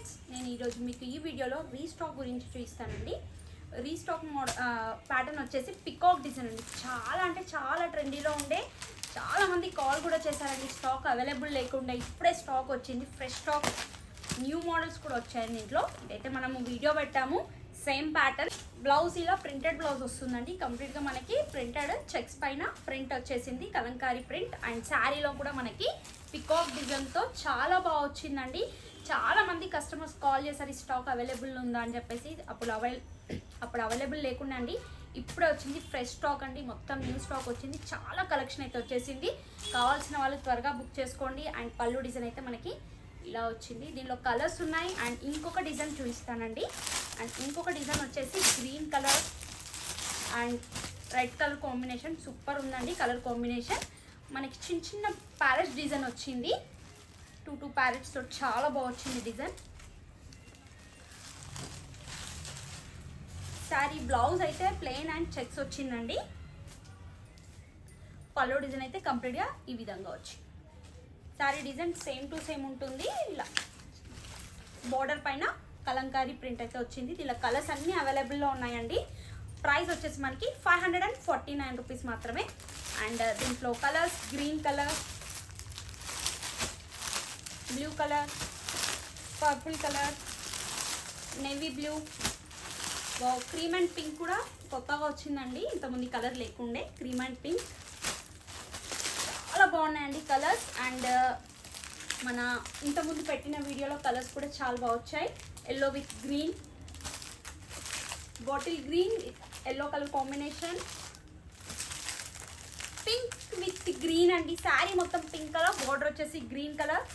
Friends, నేను ఈరోజు మీకు ఈ వీడియోలో రీస్టాక్ గురించి చూపిస్తానండి. రీస్టాక్ ప్యాటర్న్ వచ్చేసి పికాక్ డిజైన్ అండి. చాలా అంటే చాలా ట్రెండీలో ఉండే, చాలామంది కాల్ కూడా చేశారండి. స్టాక్ అవైలబుల్ లేకుండా ఇప్పుడే స్టాక్ వచ్చింది. ఫ్రెష్ స్టాక్, న్యూ మోడల్స్ కూడా వచ్చాయండి. ఇంట్లో అయితే మనము వీడియో పెట్టాము. సేమ్ ప్యాటర్న్ బ్లౌజ్ ఇలా ప్రింటెడ్ బ్లౌజ్ వస్తుందండి. కంప్లీట్గా మనకి ప్రింటెడ్ చెక్స్ పైన ప్రింట్ వచ్చేసింది, కలంకారీ ప్రింట్. అండ్ శారీలో కూడా మనకి పికాక్ డిజైన్తో చాలా బాగా వచ్చిందండి. చాలా మంది కస్టమర్స్ కాల్ చేశారు ఈ స్టాక్ అవైలబుల్ ఉందా అని చెప్పేసి. అప్పుడు అవైలబుల్ లేకుండా అండి, ఇప్పుడే వచ్చింది ఫ్రెష్ స్టాక్ అండి. మొత్తం న్యూ స్టాక్ వచ్చింది. చాలా కలెక్షన్ అయితే వచ్చేసింది. కావాల్సిన వాళ్ళు త్వరగా బుక్ చేసుకోండి. అండ్ పళ్ళు డిజైన్ అయితే మనకి ఇలా వచ్చింది. దీనిలో కలర్స్ ఉన్నాయి. అండ్ ఇంకొక డిజైన్ చూపిస్తానండి. అండ్ ఇంకొక డిజైన్ వచ్చేసి green colour and red colour combination super ఉందండి. కలర్ కాంబినేషన్ మనకి చిన్న చిన్న ప్యారెట్స్ డిజైన్ వచ్చింది. టూ ప్యారెట్స్ తో చాలా బాగా వచ్చింది డిజైన్. శారీ బ్లౌజ్ అయితే ప్లెయిన్ అండ్ చెక్స్ వచ్చిందండి. పల్లో డిజైన్ అయితే కంప్లీట్గా ఈ విధంగా వచ్చింది. Sari design same to same ఉంటుంది. ఇలా బోర్డర్ పైన కలంకారీ ప్రింట్ అయితే వచ్చింది. ఇలా కలర్స్ అన్నీ అవైలబుల్లో ఉన్నాయండి. ప్రైస్ వచ్చేసి మనకి 549 రూపీస్ మాత్రమే. అండ్ దీంట్లో colours green colour, blue colour, purple colour, navy blue, cream and pink కూడా కొత్తగా వచ్చిందండి. ఇంతకుముందు కలర్ లేకుండే క్రీమ్ అండ్ పింక్ చాలా బాగున్నాయండి కలర్స్. అండ్ మన ఇంతకుముందు పెట్టిన వీడియోలో కలర్స్ కూడా చాలా బాగా వచ్చాయి. Yellow with green, bottle green, yellow colour combination, pink with green అండి. శారీ మొత్తం పింక్ కలర్, బోర్డర్ వచ్చేసి గ్రీన్ కలర్,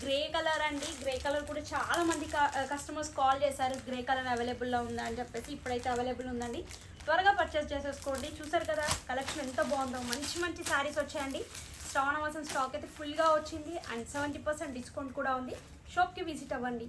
గ్రే కలర్ అండి. గ్రే కలర్ కూడా చాలా మంది కస్టమర్స్ కాల్ చేశారు, గ్రే కలర్ అవైలబుల్లో ఉందా అని చెప్పేసి. ఇప్పుడైతే అవైలబుల్ ఉందండి. త్వరగా పర్చేస్ చేసేసుకోండి. చూసారు కదా కలెక్షన్ ఎంత బాగుందో. మంచి మంచి శారీస్ వచ్చాయండి. శ్రావణ మాసం స్టాక్ అయితే ఫుల్గా వచ్చింది. అండ్ 70% డిస్కౌంట్ కూడా ఉంది. షాప్కి విజిట్ అవ్వండి.